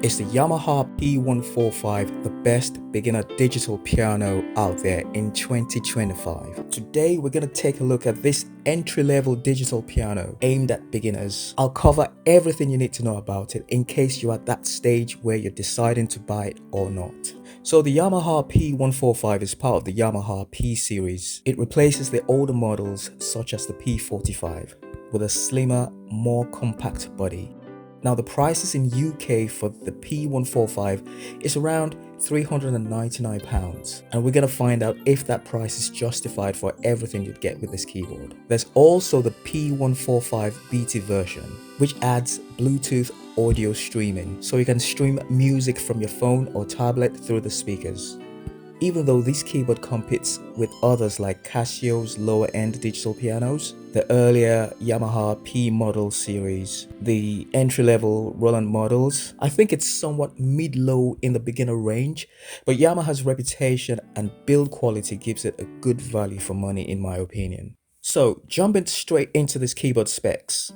It's the Yamaha P-145, the best beginner digital piano out there in 2025. Today we're going to take a look at this entry-level digital piano aimed at beginners. I'll cover everything you need to know about it in case you're at that stage where you're deciding to buy it or not. So the Yamaha P-145 is part of the Yamaha P series. It replaces the older models such as the P-45 with a slimmer, more compact body. Now the prices in UK for the P-145 is around £399, and we're going to find out if that price is justified for everything you'd get with this keyboard. There's also the P-145 BT version, which adds Bluetooth audio streaming, so you can stream music from your phone or tablet through the speakers. Even though this keyboard competes with others like Casio's lower-end digital pianos, the earlier Yamaha P model series, the entry-level Roland models, I think it's somewhat mid-low in the beginner range, but Yamaha's reputation and build quality gives it a good value for money in my opinion. So jumping straight into this keyboard specs,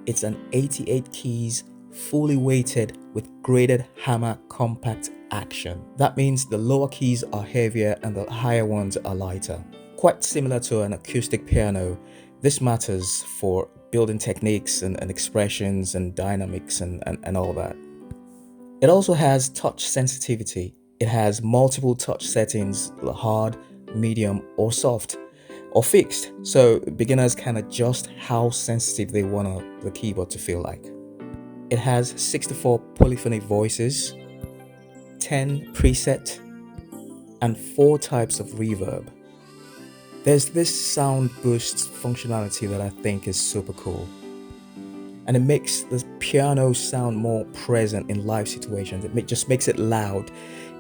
it's an 88 keys, fully weighted with graded hammer compact action. That means the lower keys are heavier and the higher ones are lighter. Quite similar to an acoustic piano, this matters for building techniques and expressions and dynamics and all that. It also has touch sensitivity. It has multiple touch settings, hard, medium or soft or fixed, so beginners can adjust how sensitive they want the keyboard to feel like. It has 64 polyphonic voices, 10 preset, and 4 types of reverb. There's this sound boost functionality that I think is super cool, and it makes the piano sound more present in live situations. It just makes it loud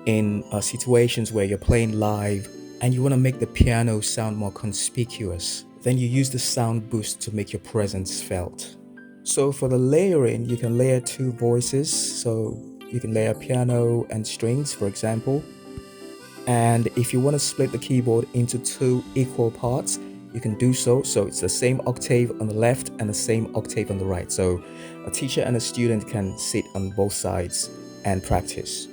in situations where you're playing live and you want to make the piano sound more conspicuous. Then you use the sound boost to make your presence felt. So for the layering, you can layer 2 voices, so you can layer piano and strings, for example. And if you want to split the keyboard into 2 equal parts, you can do so. So it's the same octave on the left and the same octave on the right. So a teacher and a student can sit on both sides and practice.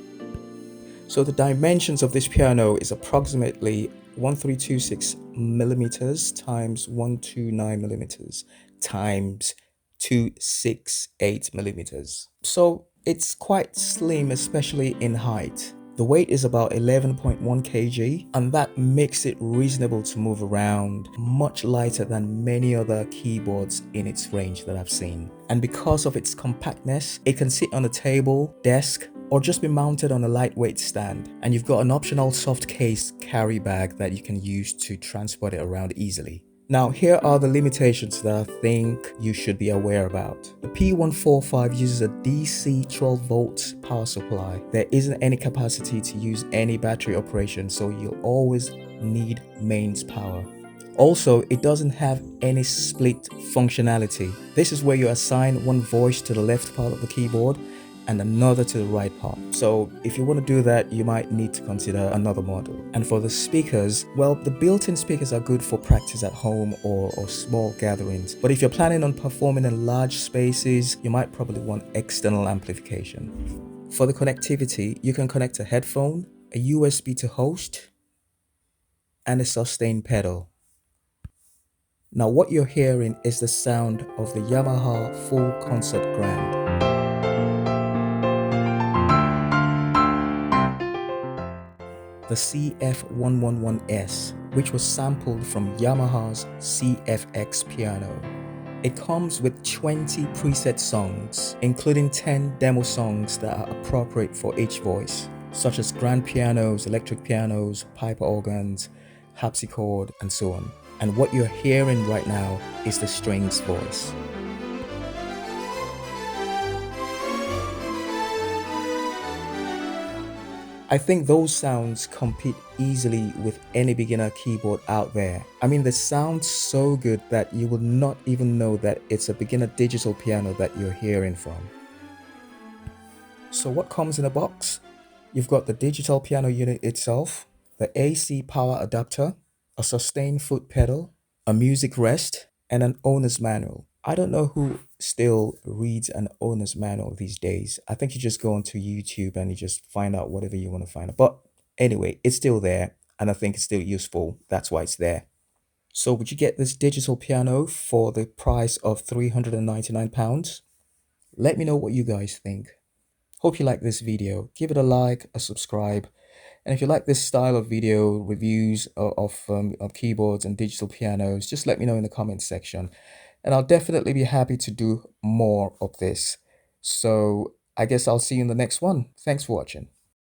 So the dimensions of this piano is approximately 1326 millimeters times 129 millimeters times 268 millimeters. So it's quite slim, especially in height. The weight is about 11.1 kg, and that makes it reasonable to move around, much lighter than many other keyboards in its range that I've seen. And because of its compactness, it can sit on a table, desk, or just be mounted on a lightweight stand. And you've got an optional soft case carry bag that you can use to transport it around easily. Now, here are the limitations that I think you should be aware about. The P-145 uses a DC 12 volts power supply. There isn't any capacity to use any battery operation, so you'll always need mains power. Also, it doesn't have any split functionality. This is where you assign one voice to the left part of the keyboard and another to the right part. So if you want to do that, you might need to consider another model. And for the speakers, well, the built-in speakers are good for practice at home or small gatherings. But if you're planning on performing in large spaces, you might probably want external amplification. For the connectivity, you can connect a headphone, a USB to host, and a sustain pedal. Now what you're hearing is the sound of the Yamaha Full Concert Grand. The CF111S, which was sampled from Yamaha's CFX piano. It comes with 20 preset songs, including 10 demo songs that are appropriate for each voice, such as grand pianos, electric pianos, pipe organs, harpsichord, and so on. And what you're hearing right now is the strings voice. I think those sounds compete easily with any beginner keyboard out there. I mean, they sound so good that you will not even know that it's a beginner digital piano that you're hearing from. So what comes in a box? You've got the digital piano unit itself, the AC power adapter, a sustain foot pedal, a music rest, and an owner's manual. I don't know who still reads an owner's manual these days. I think you just go onto YouTube and you just find out whatever you want to find out. But anyway, it's still there and I think it's still useful. That's why it's there. So would you get this digital piano for the price of £399? Let me know what you guys think. Hope you like this video. Give it a like, a subscribe. And if you like this style of video reviews of keyboards and digital pianos, just let me know in the comments section. And I'll definitely be happy to do more of this. So I guess I'll see you in the next one. Thanks for watching.